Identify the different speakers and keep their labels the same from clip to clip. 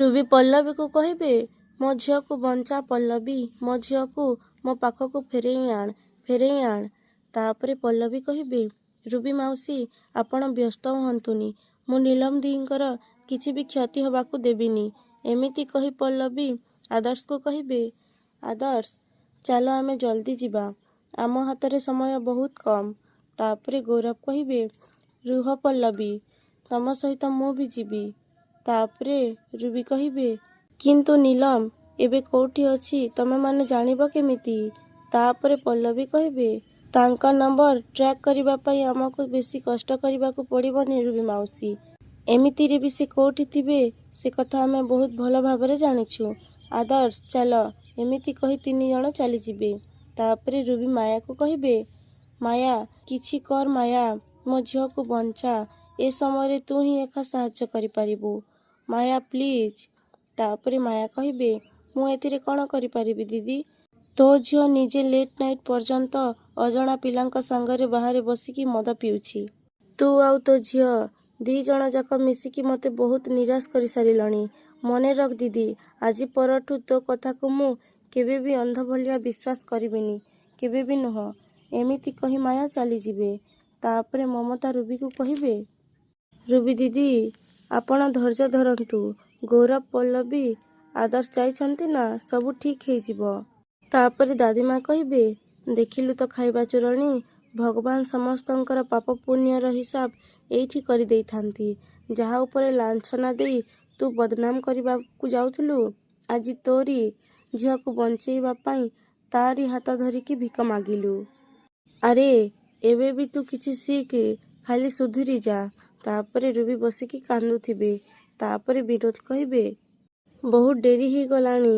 Speaker 1: Ruby ପଲ୍ଲବୀକୁ କହିବେ, ମୋ ଝିଅକୁ ବଞ୍ଚା ପଲ୍ଲବୀ, ମୋ ଝିଅକୁ ମୋ ପାଖକୁ ଫେରେଇ ଆଣ। ତାପରେ ପଲ୍ଲବୀ କହିବେ, ରୁବି ମାଉସୀ, ଆପଣ ବ୍ୟସ୍ତ ହୁଅନ୍ତୁନି, ମୁଁ ନୀଲମ ଦିଙ୍କର କିଛି ବି କ୍ଷତି ହେବାକୁ ଦେବିନି। ଏମିତି କହି ପଲ୍ଲବୀ ଆଦର୍ଶକୁ କହିବେ, ଆଦର୍ଶ, ଚାଲ ଆମେ ଜଲ୍ଦି ଯିବା, ଆମ ହାତରେ ସମୟ ବହୁତ କମ୍। ତାପରେ ଗୌରବ କହିବେ, ରୁହ ପଲ୍ଲବୀ, ତମ ସହିତ ମୁଁ ବି ଯିବି। ତାପରେ ରୁବି କହିବେ, କିନ୍ତୁ ନୀଲମ ଏବେ କୋଉଠି ଅଛି ତମେମାନେ ଜାଣିବ କେମିତି? ତାପରେ ପଲ୍ଲବୀ କହିବେ, ତାଙ୍କ ନମ୍ବର ଟ୍ରାକ୍ କରିବା ପାଇଁ ଆମକୁ ବେଶୀ କଷ୍ଟ କରିବାକୁ ପଡ଼ିବନି ରୁବି ମାଉସୀ। ଏମିତିରେ ବି ସେ କୋଉଠି ଥିବେ ସେ କଥା ଆମେ ବହୁତ ଭଲ ଭାବରେ ଜାଣିଛୁ। ଆଦର୍ଶ, ଚାଲ। ଏମିତି କହି 3 ଜଣ ଚାଲିଯିବେ। ତାପରେ ରୁବି ମାୟାକୁ କହିବେ, ମାୟା, କିଛି କର ମାୟା, ମୋ ଝିଅକୁ ବଞ୍ଚା। ଏ ସମୟରେ ତୁ ହିଁ ଏକା ସାହାଯ୍ୟ କରିପାରିବୁ। ମାୟା ପ୍ଲିଜ୍। ତାପରେ ମାୟା କହିବେ, ମୁଁ ଏଥିରେ କ'ଣ କରିପାରିବି ଦିଦି? ତୋ ଝିଅ ନିଜେ ଲେଟ୍ ନାଇଟ୍ ପର୍ଯ୍ୟନ୍ତ ଅଜଣା ପିଲାଙ୍କ ସାଙ୍ଗରେ ବାହାରେ ବସିକି ମଦ ପିଉଛି। ତୁ ଆଉ ତୋ ଝିଅ 2 ଜଣ ଯାକ ମିଶିକି ମୋତେ ବହୁତ ନିରାଶ କରିସାରିଲଣି। ମନେ ରଖ ଦିଦି, ଆଜି ପରଠୁ ତୋ କଥାକୁ ମୁଁ କେବେ ବି ଅନ୍ଧ ଭଳିଆ ବିଶ୍ୱାସ କରିବିନି, କେବେ ବି ନୁହଁ। ଏମିତି କହି ମାୟା ଚାଲିଯିବେ। ତାପରେ ମମତା ରୁବିକୁ କହିବେ, ରୁବି ଦିଦି, ଆପଣ ଧୈର୍ଯ୍ୟ ଧରନ୍ତୁ। ଗୌରବ, ପଲ୍ଲବୀ, ଆଦର୍ଶ ଯାଇଛନ୍ତି ନା, ସବୁ ଠିକ୍ ହେଇଯିବ। ତାପରେ ଦାଦିମା କହିବେ, ଦେଖିଲୁ ତ ଖାଇବା ଚୋରଣୀ, ଭଗବାନ ସମସ୍ତଙ୍କର ପାପ ପୁଣ୍ୟର ହିସାବ ଏଇଠି କରିଦେଇଥାନ୍ତି। ଯାହା ଉପରେ ଲାଞ୍ଛନା ଦେଇ ତୁ ବଦନାମ କରିବାକୁ ଯାଉଥିଲୁ, ଆଜି ତୋରି ଝିଅକୁ ବଞ୍ଚେଇବା ପାଇଁ ତାରି ହାତ ଧରିକି ଭିକ ମାଗିଲୁ। ଆରେ ଏବେ ବି ତୁ କିଛି ଶିଖ, ଖାଲି ସୁଧୁରି ଯା। ତାପରେ ରୁବି ବସିକି କାନ୍ଦୁଥିବେ। ତାପରେ ବିନୋଦ କହିବେ, ବହୁତ ଡେରି ହେଇଗଲାଣି,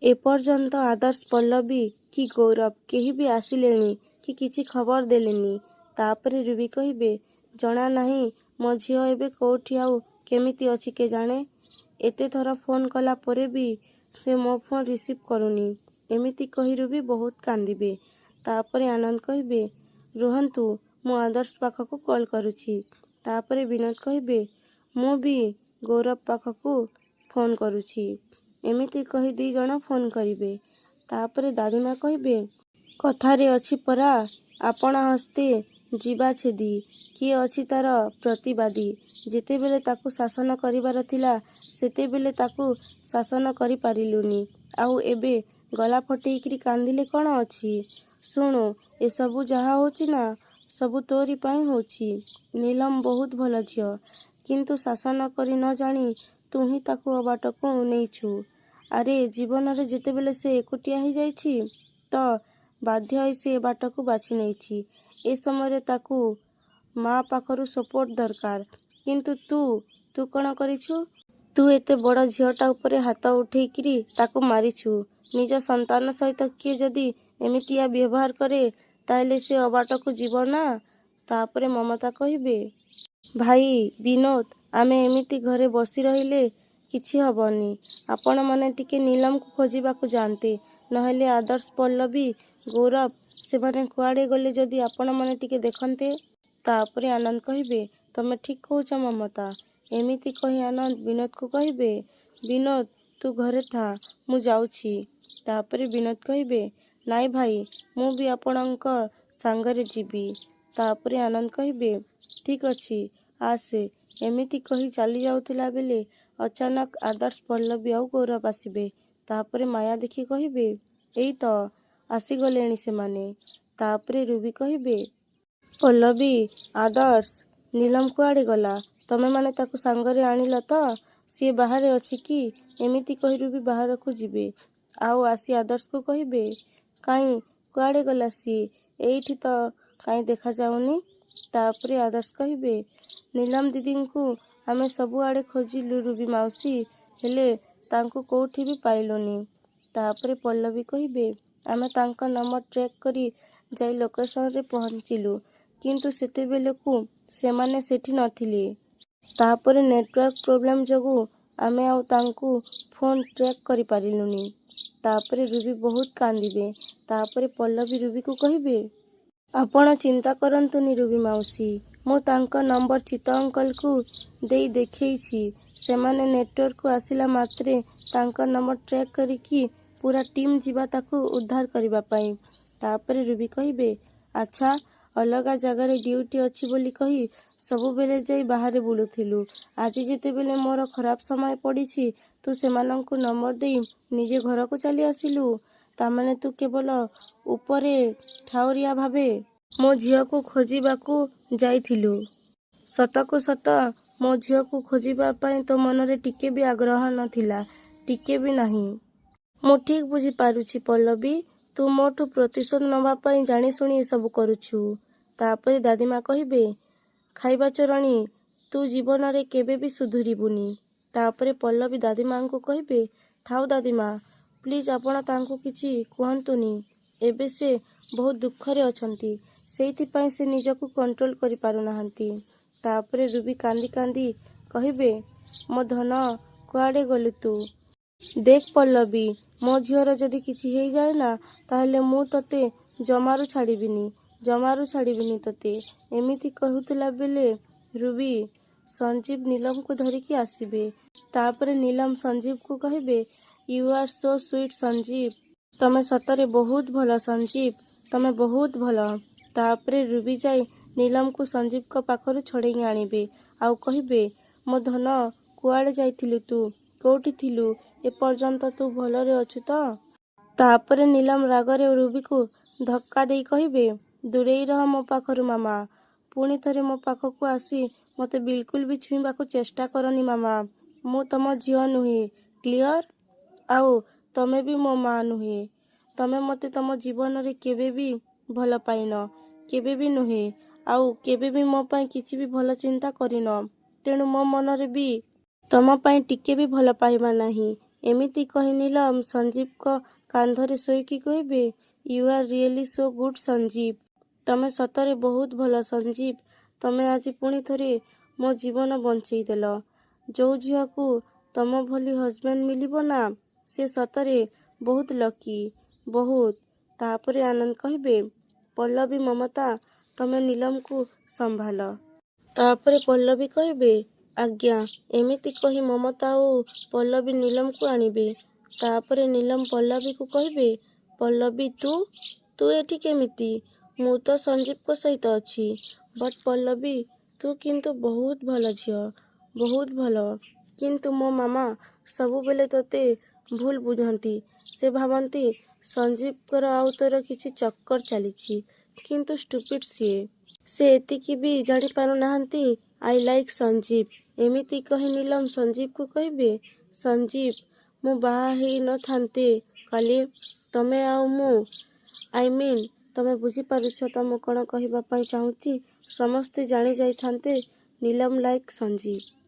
Speaker 1: ଏପର୍ଯ୍ୟନ୍ତ ଆଦର୍ଶ, ପଲ୍ଲବୀ କି ଗୌରବ କେହି ବି ଆସିଲେଣି କି କିଛି ଖବର ଦେଲେନି। ତାପରେ ରୁବି କହିବେ, ଜଣା ନାହିଁ ମୋ ଝିଅ ଏବେ କୋଉଠି ଆଉ କେମିତି ଅଛି କେଜାଣେ। ଏତେ ଥର ଫୋନ୍ କଲା ପରେ ବି ସେ ମୋ ଫୋନ୍ ରିସିଭ୍ କରୁନି। ଏମିତି କହି ରୁବି ବହୁତ କାନ୍ଦିବେ। ତାପରେ ଆନନ୍ଦ କହିବେ, ରୁହନ୍ତୁ, ମୁଁ ଆଦର୍ଶ ପାଖକୁ କଲ୍ କରୁଛି। ତାପରେ ବିନୋଦ କହିବେ, ମୁଁ ବି ଗୌରବ ପାଖକୁ ଫୋନ୍ କରୁଛି। ଏମିତି କହି 2 ଜଣ ଫୋନ୍ କରିବେ। ତାପରେ ଦାଦିମା କହିବେ, କଥାରେ ଅଛି ପରା, ଆପଣା ହସ୍ତେ ଯିବା ଛେଦି। କିଏ ଅଛି ତାର ପ୍ରତିବାଦୀ? ଯେତେବେଳେ ତାକୁ ଶାସନ କରିବାର ଥିଲା ସେତେବେଳେ ତାକୁ ଶାସନ କରିପାରିଲୁନି, ଆଉ ଏବେ ଗଲା ଫଟେଇକିରି କାନ୍ଦିଲେ କ'ଣ ଅଛି? ଶୁଣୁ, ଏସବୁ ଯାହା ହଉଛି ନା, ସବୁ ତୋରି ପାଇଁ ହଉଛି। ନୀଲମ ବହୁତ ଭଲ ଝିଅ, କିନ୍ତୁ ଶାସନ କରି ନ ଜାଣି ତୁ ହିଁ ତାକୁ ଅବାଟକୁ ନେଇଛୁ। ଆରେ ଜୀବନରେ ଯେତେବେଳେ ସେ ଏକୁଟିଆ ହେଇଯାଇଛି ତ ବାଧ୍ୟ ହୋଇ ସେ ଏ ବାଟକୁ ବାଛି ନେଇଛି। ଏ ସମୟରେ ତାକୁ ମା ପାଖରୁ ସପୋର୍ଟ ଦରକାର। କିନ୍ତୁ ତୁ କ'ଣ କରିଛୁ? ତୁ ଏତେ ବଡ଼ ଝିଅଟା ଉପରେ ହାତ ଉଠେଇକିରି ତାକୁ ମାରିଛୁ। ନିଜ ସନ୍ତାନ ସହିତ କିଏ ଯଦି ଏମିତିଆ ବ୍ୟବହାର କରେ ତାହେଲେ ସେ ଅବାଟକୁ ଯିବ ନା। ତାପରେ ମମତା କହିବେ, ଭାଇ ବିନୋଦ, ଆମେ ଏମିତି ଘରେ ବସି ରହିଲେ କିଛି ହବନି। ଆପଣମାନେ ଟିକେ ନୀଲମକୁ ଖୋଜିବାକୁ ଯାଆନ୍ତେ, ନହେଲେ ଆଦର୍ଶ, ପଲ୍ଲବୀ, ଗୌରବ ସେମାନେ କୁଆଡ଼େ ଗଲେ ଯଦି ଆପଣମାନେ ଟିକେ ଦେଖନ୍ତେ। ତାପରେ ଆନନ୍ଦ କହିବେ, ତମେ ଠିକ୍ କହୁଛ ମମତା। ଏମିତି କହି ଆନନ୍ଦ ବିନୋଦକୁ କହିବେ, ବିନୋଦ, ତୁ ଘରେ ଥା, ମୁଁ ଯାଉଛି। ତାପରେ ବିନୋଦ କହିବେ, ନାଇଁ ଭାଇ, ମୁଁ ବି ଆପଣଙ୍କ ସାଙ୍ଗରେ ଯିବି। ତାପରେ ଆନନ୍ଦ କହିବେ, ଠିକ୍ ଅଛି, ଆସେ। ଏମିତି କହି ଚାଲି ଯାଉଥିଲା ବେଳେ ଅଚାନକ ଆଦର୍ଶ, ପଲ୍ଲବୀ ଆଉ ଗୌରବ ଆସିବେ। ତାପରେ ମାୟା ଦେଖି କହିବେ, ଏଇ ତ ଆସିଗଲେଣି ସେମାନେ। ତାପରେ ରୁବି କହିବେ, ପଲ୍ଲବୀ, ଆଦର୍ଶ, ନୀଲମ କୁଆଡ଼େ ଗଲା? ତମେମାନେ ତାକୁ ସାଙ୍ଗରେ ଆଣିଲ ତ? ସିଏ ବାହାରେ ଅଛି କି? ଏମିତି କହି ରୁବି ବାହାରକୁ ଯିବେ। ଆଉ ଆସି ଆଦର୍ଶକୁ କହିବେ, କାଇଁ କୁଆଡ଼େ ଗଲା ସିଏ? ଏଇଠି ତ କାଇଁ ଦେଖାଯାଉନି। ତାପରେ ଆଦର୍ଶ କହିବେ, ନୀଲମ ଦିଦିଙ୍କୁ ଆମେ ସବୁଆଡ଼େ ଖୋଜିଲୁ ରୁବି ମାଉସୀ, ହେଲେ ତାଙ୍କୁ କୋଉଠି ବି ପାଇଲୁନି। ତାପରେ ପଲ୍ଲବୀ କହିବେ, ଆମେ ତାଙ୍କ ନମ୍ବର ଟ୍ରେକ୍ କରି ଯାଇ ଲୋକେସନରେ ପହଞ୍ଚିଲୁ, କିନ୍ତୁ ସେତେବେଳକୁ ସେମାନେ ସେଠି ନଥିଲେ। ତାପରେ ନେଟୱାର୍କ ପ୍ରୋବ୍ଲେମ୍ ଯୋଗୁଁ ଆମେ ଆଉ ତାଙ୍କୁ ଫୋନ୍ ଟ୍ରେକ୍ କରିପାରିଲୁନି। ତାପରେ ରୁବି ବହୁତ କାନ୍ଦିବେ। ତାପରେ ପଲ୍ଲବୀ ରୁବିକୁ କହିବେ, ଆପଣ ଚିନ୍ତା କରନ୍ତୁନି ରୁବି ମାଉସୀ, ମୁଁ ତାଙ୍କ ନମ୍ବର ଚିତ୍ତ ଅଙ୍କଲକୁ ଦେଇ ଦେଖେଇଛି। ସେମାନେ ନେଟୱାର୍କକୁ ଆସିଲା ମାତ୍ରେ ତାଙ୍କ ନମ୍ବର ଟ୍ରାକ୍ କରିକି ପୁରା ଟିମ୍ ଯିବା ତାକୁ ଉଦ୍ଧାର କରିବା ପାଇଁ। ତାପରେ ରୁବି କହିବେ, ଆଚ୍ଛା, ଅଲଗା ଜାଗାରେ ଡ୍ୟୁଟି ଅଛି ବୋଲି କହି ସବୁବେଳେ ଯାଇ ବାହାରେ ବୁଲୁଥିଲୁ। ଆଜି ଯେତେବେଳେ ମୋର ଖରାପ ସମୟ ପଡ଼ିଛି ତୁ ସେମାନଙ୍କୁ ନମ୍ବର ଦେଇ ନିଜେ ଘରକୁ ଚାଲି ଆସିଲୁ। ତାମାନେ ତୁ କେବଳ ଉପରେ ଠାଉରିଆ ଭାବେ ମୋ ଝିଅକୁ ଖୋଜିବାକୁ ଯାଇଥିଲୁ। ସତକୁ ସତ ମୋ ଝିଅକୁ ଖୋଜିବା ପାଇଁ ତୋ ମନରେ ଟିକେ ବି ଆଗ୍ରହ ନଥିଲା, ଟିକେ ବି ନାହିଁ। ମୁଁ ଠିକ୍ ବୁଝିପାରୁଛି ପଲ୍ଲବୀ, ତୁ ମୋଠୁ ପ୍ରତିଶୋଧ ନେବା ପାଇଁ ଜାଣିଶୁଣି ଏସବୁ କରୁଛୁ। ତାପରେ ଦାଦିମା କହିବେ, ଖାଇବା ଚୋରଣୀ, ତୁ ଜୀବନରେ କେବେ ବି ସୁଧୁରିବୁନି। ତାପରେ ପଲ୍ଲବୀ ଦାଦିମାଙ୍କୁ କହିବେ, ଥାଉ ଦାଦିମା, ପ୍ଲିଜ୍ ଆପଣ ତାଙ୍କୁ କିଛି କୁହନ୍ତୁନି। ଏବେ ସେ ବହୁତ ଦୁଃଖରେ ଅଛନ୍ତି, ସେଇଥିପାଇଁ ସେ ନିଜକୁ କଣ୍ଟ୍ରୋଲ କରିପାରୁନାହାନ୍ତି। ତାପରେ ରୁବି କାନ୍ଦି କାନ୍ଦି କହିବେ, ମୋ ଧନ, କୁଆଡ଼େ ଗଲୁ ତୁ? ଦେଖ ପଲ୍ଲବୀ, ମୋ ଝିଅର ଯଦି କିଛି ହେଇଯାଏ ନା ତାହେଲେ ମୁଁ ତତେ ଜମାରୁ ଛାଡ଼ିବିନି, ଜମାରୁ ଛାଡ଼ିବିନି ତତେ। ଏମିତି କହୁଥିଲା ବେଳେ ରୁବି ସଞ୍ଜୀବ ନୀଲମକୁ ଧରିକି ଆସିବେ। ତାପରେ ନୀଲମ ସଞ୍ଜୀବକୁ କହିବେ, you are so sweet Sanjeev, ତମେ ସତରେ ବହୁତ ଭଲ ସଞ୍ଜୀବ, ତମେ ବହୁତ ଭଲ। ତାପରେ ରୁବି ଯାଇ ନୀଲମକୁ ସଞ୍ଜୀବଙ୍କ ପାଖରୁ ଛଡ଼େଇ ଆଣିବେ ଆଉ କହିବେ, ମୋ ଧନ, କୁଆଡ଼େ ଯାଇଥିଲୁ ତୁ? କୋଉଠି ଥିଲୁ? ଏପର୍ଯ୍ୟନ୍ତ ତୁ ଭଲରେ ଅଛୁ ତ? ତାପରେ ନୀଲମ ରାଗରେ ରୁବିକୁ ଧକ୍କା ଦେଇ କହିବେ, ଦୂରେଇ ରହ ମୋ ପାଖରୁ ମାମା। ପୁଣି ଥରେ ମୋ ପାଖକୁ ଆସି ମୋତେ ବିଲକୁଲ ବି ଛୁଇଁବାକୁ ଚେଷ୍ଟା କରନି ମାମା। ମୁଁ ତମ ଝିଅ ନୁହେଁ, କ୍ଲିୟର? ଆଉ ତମେ ବି ମୋ ମା ନୁହେଁ। ତମେ ମୋତେ ତମ ଜୀବନରେ କେବେ ବି ଭଲ ପାଇନ, କେବେ ବି ନୁହେଁ, ଆଉ କେବେ ବି ମୋ ପାଇଁ କିଛି ବି ଭଲ ଚିନ୍ତା କରିନ। ତେଣୁ ମୋ ମନରେ ବି ତମ ପାଇଁ ଟିକେ ବି ଭଲ ପାଇବା ନାହିଁ। ଏମିତି କହି ନୀଲମ ସଞ୍ଜୀବଙ୍କ କାନ୍ଧରେ ଶୋଇକି କହିବେ, you are really so good Sanjeev, ତମେ ସତରେ ବହୁତ ଭଲ ସଞ୍ଜୀବ। ତମେ ଆଜି ପୁଣି ଥରେ ମୋ ଜୀବନ ବଞ୍ଚେଇ ଦେଲ। ଯୋଉ ଝିଅକୁ ତମ ଭଳି ହଜବେଣ୍ଡ ମିଳିବ ନା, ସେ ସତରେ ବହୁତ ଲକି, ବହୁତ। ତାପରେ ଆନନ୍ଦ କହିବେ, ପଲ୍ଲବୀ ମମତା, ତମେ ନୀଲମକୁ ସମ୍ଭାଳ। ତାପରେ ପଲ୍ଲବୀ କହିବେ, ଆଜ୍ଞା। ଏମିତି କହି ମମତା ଓ ପଲ୍ଲବୀ ନୀଲମକୁ ଆଣିବେ। ତାପରେ ନୀଲମ ପଲ୍ଲବୀକୁ କହିବେ, ପଲ୍ଲବୀ ତୁ ଏଠି କେମିତି? ମୁଁ ତ ସଞ୍ଜୀବଙ୍କ ସହିତ ଅଛି। ବଟ୍ ପଲ୍ଲବୀ, ତୁ କିନ୍ତୁ ବହୁତ ଭଲ ଝିଅ, ବହୁତ ଭଲ। କିନ୍ତୁ ମୋ ମାମା ସବୁବେଳେ ତୋତେ ଭୁଲ ବୁଝନ୍ତି। ସେ ଭାବନ୍ତି ସଞ୍ଜୀବଙ୍କର ଆଉ ତୋର କିଛି ଚକ୍କର ଚାଲିଛି। କିନ୍ତୁ ଷ୍ଟୁପିଡ୍ ସିଏ। ସେ ଏତିକି ବି ଜାଣିପାରୁନାହାନ୍ତି ଆଇ ଲାଇକ୍ ସଞ୍ଜୀବ। ଏମିତି କହି ନୀଲମ ସଞ୍ଜୀବକୁ କହିବେ, ସଞ୍ଜୀବ, ମୁଁ ବାହା ହେଇ ନ ଥାନ୍ତେ କାଲି, ତମେ ଆଉ ମୁଁ, ଆଇ ମିନ୍, ତମେ ବୁଝିପାରୁଛ ତ ମୁଁ କ'ଣ କହିବା ପାଇଁ ଚାହୁଁଛି? ସମସ୍ତେ ଜାଣି ଯାଇଥାନ୍ତେ ନୀଲମ ଲାଇକ୍ ସଞ୍ଜୀବ।